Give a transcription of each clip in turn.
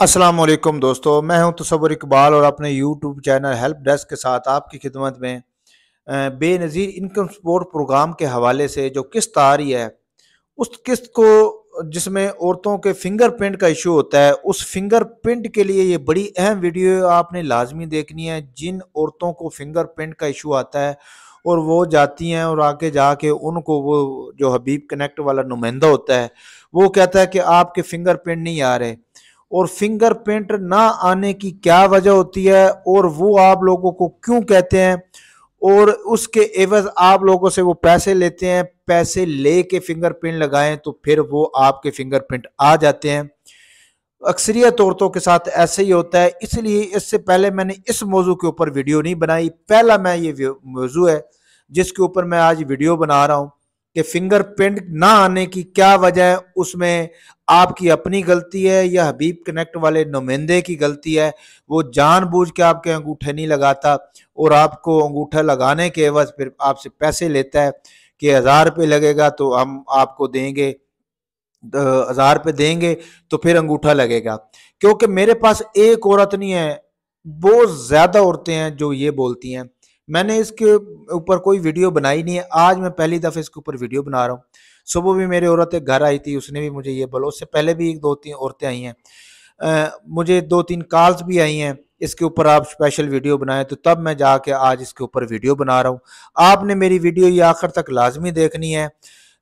अस्सलाम वालेकुम दोस्तों, मैं हूं तसव्वुर इकबाल और अपने यूट्यूब चैनल हेल्प डेस्क के साथ आपकी खिदमत में बेनज़ीर इनकम सपोर्ट प्रोग्राम के हवाले से जो किस्त आ रही है, उस किस्त को जिसमें औरतों के फिंगरप्रिंट का इशू होता है, उस फिंगरप्रिंट के लिए ये बड़ी अहम वीडियो आपने लाजमी देखनी है। जिन औरतों को फिंगरप्रिंट का इशू आता है और वो जाती हैं और आगे जाके उनको वो जो हबीब कनेक्ट वाला नुमाइंदा होता है, वो कहता है कि आपके फिंगरप्रिंट नहीं आ रहे। और फिंगरप्रिंट ना आने की क्या वजह होती है और वो आप लोगों को क्यों कहते हैं, और उसके एवज आप लोगों से वो पैसे लेते हैं। पैसे लेके फिंगरप्रिंट लगाएं तो फिर वो आपके फिंगरप्रिंट आ जाते हैं। अक्सरियत औरतों के साथ ऐसे ही होता है, इसलिए इससे पहले मैंने इस मौजू के ऊपर वीडियो नहीं बनाई। पहला मैं ये मौजू है जिसके ऊपर मैं आज वीडियो बना रहा हूँ कि फिंगरप्रिंट ना आने की क्या वजह है। उसमें आपकी अपनी गलती है या हबीब कनेक्ट वाले नुमाइंदे की गलती है। वो जानबूझ के आपके अंगूठे नहीं लगाता और आपको अंगूठा लगाने के एवज फिर आपसे पैसे लेता है कि 1000 रुपये लगेगा तो हम आपको देंगे, 1000 रुपये देंगे तो फिर अंगूठा लगेगा। क्योंकि मेरे पास एक औरत नहीं है, बहुत ज्यादा औरतें हैं जो ये बोलती हैं। मैंने इसके ऊपर कोई वीडियो बनाई नहीं है, आज मैं पहली दफे इसके ऊपर वीडियो बना रहा हूँ। सुबह भी मेरी औरत एक घर आई थी, उसने भी मुझे ये बोला। उससे पहले भी एक दो तीन औरतें आई हैं, मुझे 2-3 कॉल्स भी आई हैं इसके ऊपर आप स्पेशल वीडियो बनाएं, तो तब मैं जाके आज इसके ऊपर वीडियो बना रहा हूँ। आपने मेरी वीडियो ये आखिर तक लाजमी देखनी है।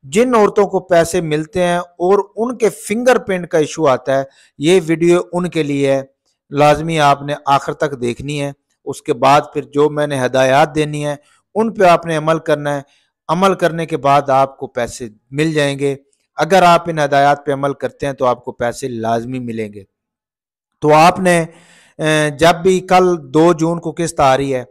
जिन औरतों को पैसे मिलते हैं और उनके फिंगरप्रिंट का इशू आता है, ये वीडियो उनके लिए है, लाजमी आपने आखिर तक देखनी है। उसके बाद फिर जो मैंने हदायत देनी है उन पे आपने अमल करना है। अमल करने के बाद आपको पैसे मिल जाएंगे। अगर आप इन हदायत पे अमल करते हैं तो आपको पैसे लाजमी मिलेंगे। तो आपने जब भी कल 2 जून को किस्त आ रही है,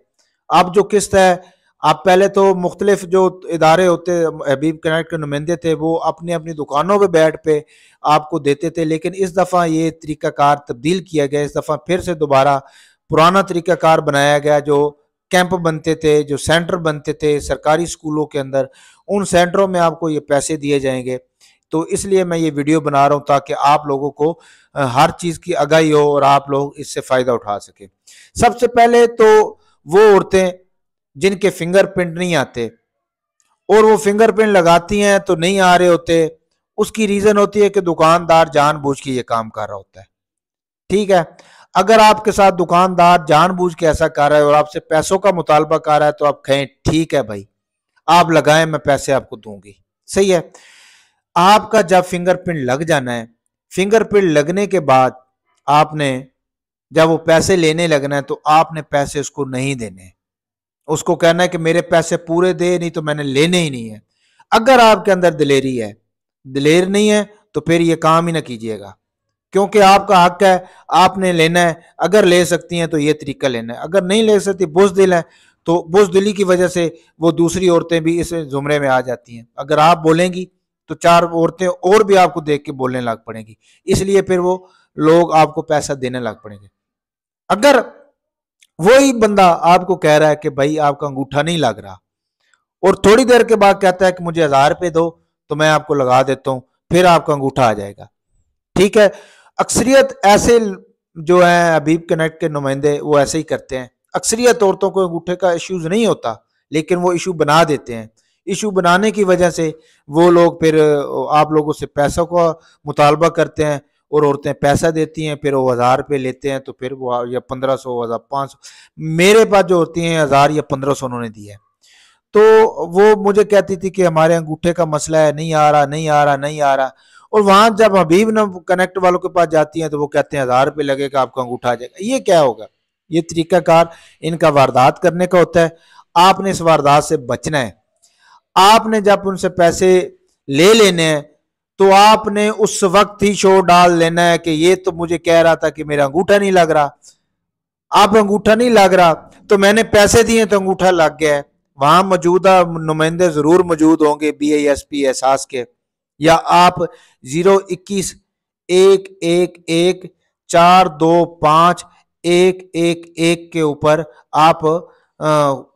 अब जो किस्त है, आप पहले तो मुख्तलिफ जो इदारे होते हबीब कनेक्ट के नुमाइंदे थे वो अपनी अपनी दुकानों पे बैठ पे आपको देते थे, लेकिन इस दफ़ा ये तरीकाकार तब्दील किया गया। इस दफ़ा फिर से दोबारा पुराना तरीकाकार बनाया गया। जो कैंप बनते थे, जो सेंटर बनते थे सरकारी स्कूलों के अंदर, उन सेंटरों में आपको ये पैसे दिए जाएंगे। तो इसलिए मैं ये वीडियो बना रहा हूँ ताकि आप लोगों को हर चीज़ की आगाही हो और आप लोग इससे फ़ायदा उठा सके। सबसे पहले तो वो औरतें जिनके फिंगरप्रिंट नहीं आते और वो फिंगरप्रिंट लगाती हैं तो नहीं आ रहे होते, उसकी रीज़न होती है कि दुकानदार जानबूझ के ये काम कर रहा होता है। ठीक है, अगर आपके साथ दुकानदार जानबूझ के ऐसा कर रहा है और आपसे पैसों का मुतालबा कर रहा है तो आप कहें ठीक है भाई, आप लगाएं, मैं पैसे आपको दूंगी। सही है। आपका जब फिंगरप्रिंट लग जाना है, फिंगरप्रिंट लगने के बाद आपने जब वो पैसे लेने लगना है तो आपने पैसे उसको नहीं देने। उसको कहना है कि मेरे पैसे पूरे दे, नहीं तो मैंने लेने ही नहीं है। अगर आपके अंदर दिलेरी है, दिलेर नहीं है तो फिर ये काम ही ना कीजिएगा, क्योंकि आपका हक है, आपने लेना है। अगर ले सकती हैं तो ये तरीका लेना है, अगर नहीं ले सकती, बुज़दिल है, तो बुज़दिली की वजह से वो दूसरी औरतें भी इस जुमरे में आ जाती हैं। अगर आप बोलेंगी तो 4 औरतें और भी आपको देख के बोलने लग पड़ेंगी, इसलिए फिर वो लोग आपको पैसा देने लग पड़ेंगे। अगर वही बंदा आपको कह रहा है कि भाई आपका अंगूठा नहीं लग रहा और थोड़ी देर के बाद कहता है कि मुझे 1000 रुपये दो तो मैं आपको लगा देता हूं, फिर आपका अंगूठा आ जाएगा। ठीक है, अक्सरियत ऐसे जो है हबीब कनेक्ट के नुमाइंदे वो ऐसे ही करते हैं। अक्सरियत औरतों को अंगूठे का इश्यूज नहीं होता, लेकिन वो इशू बना देते हैं। इशू बनाने की वजह से वो लोग फिर आप लोगों से पैसों का मुतालबा करते हैं और औरतें पैसा देती हैं, फिर वो 1000 रुपये लेते हैं, तो फिर वो या 1500, 1500, मेरे पास जो होती हैं 1000 या 1500 उन्होंने दिया है। तो वो मुझे कहती थी कि हमारे अंगूठे का मसला है, नहीं आ रहा, नहीं आ रहा, नहीं आ रहा। और वहां जब हबीब न कनेक्ट वालों के पास जाती हैं तो वो कहते हैं 1000 रुपये लगेगा, आपका अंगूठा आ जाएगा। ये क्या होगा? ये तरीकाकार इनका वारदात करने का होता है। आपने इस वारदात से बचना है। आपने जब उनसे पैसे ले लेने हैं तो आपने उस वक्त ही शो डाल लेना है कि ये तो मुझे कह रहा था कि मेरा अंगूठा नहीं लग रहा, अब अंगूठा नहीं लग रहा तो मैंने पैसे दिए तो अंगूठा लग गया है। वहां मौजूदा नुमाइंदे जरूर मौजूद होंगे BISP एहसास के, या आप 02111425111 के ऊपर आप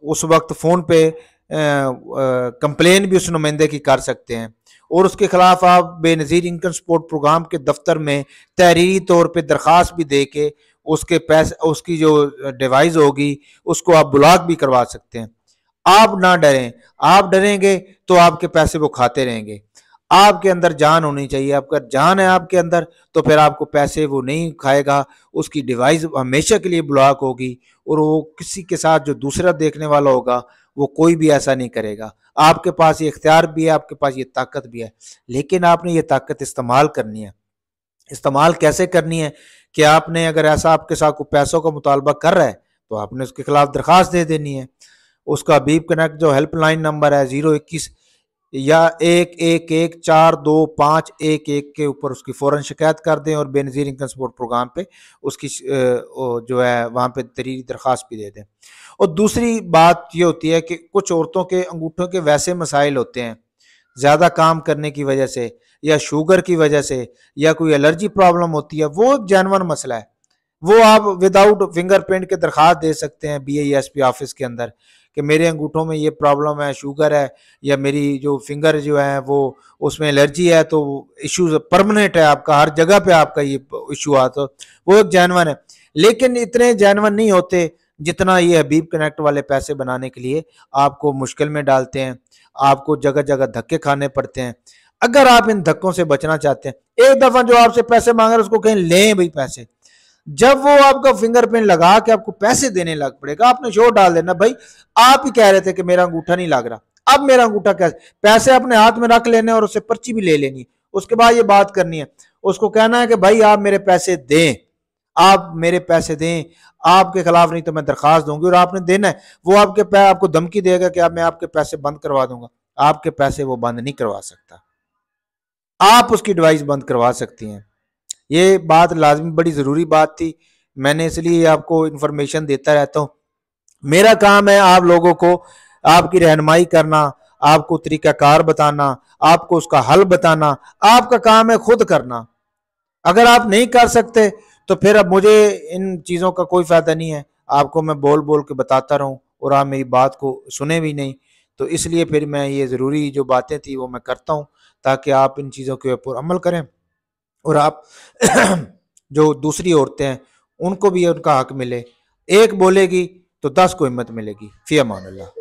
उस वक्त फोन पे कंप्लेन भी उस नुमाइंदे की कर सकते हैं। और उसके खिलाफ आप बेनज़ीर इनकम सपोर्ट प्रोग्राम के दफ्तर में तहरीरी तौर पे दरख्वास्त भी दे के उसके पैसे, उसकी जो डिवाइस होगी उसको आप ब्लॉक भी करवा सकते हैं। आप ना डरें, आप डरेंगे तो आपके पैसे वो खाते रहेंगे। आपके अंदर जान होनी चाहिए, आपका जान है आपके अंदर तो फिर आपको पैसे वो नहीं खाएगा, उसकी डिवाइस हमेशा के लिए ब्लॉक होगी और वो किसी के साथ जो दूसरा देखने वाला होगा वो कोई भी ऐसा नहीं करेगा। आपके पास ये इख्तियार भी है, आपके पास ये ताकत भी है, लेकिन आपने ये ताकत इस्तेमाल करनी है। इस्तेमाल कैसे करनी है कि आपने अगर ऐसा आपके साथ कोई पैसों का मुतालबा कर रहा है तो आपने उसके खिलाफ दरख्वास्त दे देनी है। उसका बीप कनेक्ट जो हेल्पलाइन नंबर है 021 या 111425111 के ऊपर उसकी फ़ौरन शिकायत कर दें और बेनज़ीर इनकम सपोर्ट प्रोग्राम पे उसकी जो है वहाँ पे तहरीरी दरख्वास्त भी दे दें। और दूसरी बात ये होती है कि कुछ औरतों के अंगूठों के वैसे मसाइल होते हैं ज़्यादा काम करने की वजह से या शुगर की वजह से या कोई एलर्जी प्रॉब्लम होती है, वो एक जेन्युइन मसला है। वो आप विदाउट फिंगरप्रिंट के दरख्वास्त दे सकते हैं BISP ऑफिस के अंदर कि मेरे अंगूठों में ये प्रॉब्लम है, शुगर है या मेरी जो फिंगर जो है वो उसमें एलर्जी है, तो इशू परमानेंट है आपका, हर जगह पे आपका ये इशू आता, वो एक जेन्युइन है। लेकिन इतने जेन्युइन नहीं होते जितना ये हबीब कनेक्ट वाले पैसे बनाने के लिए आपको मुश्किल में डालते हैं, आपको जगह जगह धक्के खाने पड़ते हैं। अगर आप इन धक्कों से बचना चाहते हैं, एक दफा जो आपसे पैसे मांग रहे हैं उसको कहें लें भाई पैसे। जब वो आपका फिंगरप्रिंट लगा के आपको पैसे देने लग पड़ेगा, आपने शोर डाल देना भाई आप ही कह रहे थे कि मेरा अंगूठा नहीं लग रहा, अब मेरा अंगूठा कैसे, पैसे अपने हाथ में रख लेने और उससे पर्ची भी ले लेनी। उसके बाद ये बात करनी है, उसको कहना है कि भाई आप मेरे पैसे दें, आप मेरे पैसे दें, आपके खिलाफ नहीं तो मैं दरखास्त दूंगी, और आपने देना है। वो आपको धमकी देगा कि अब मैं आपके पैसे बंद करवा दूंगा। आपके पैसे वो बंद नहीं करवा सकता, आप उसकी डिवाइस बंद करवा सकती हैं। ये बात लाजमी बड़ी ज़रूरी बात थी, मैंने इसलिए आपको इन्फॉर्मेशन देता रहता हूँ। मेरा काम है आप लोगों को आपकी रहनुमाई करना, आपको तरीकाकार बताना, आपको उसका हल बताना। आपका काम है खुद करना। अगर आप नहीं कर सकते तो फिर अब मुझे इन चीज़ों का कोई फ़ायदा नहीं है, आपको मैं बोल बोल के बताता रहूं और आप मेरी बात को सुने भी नहीं। तो इसलिए फिर मैं ये ज़रूरी जो बातें थी वो मैं करता हूँ ताकि आप इन चीज़ों के ऊपर अमल करें और आप जो दूसरी औरतें हैं उनको भी उनका हक मिले। एक बोलेगी तो 10 को हिम्मत मिलेगी। फ़ी अमान अल्लाह।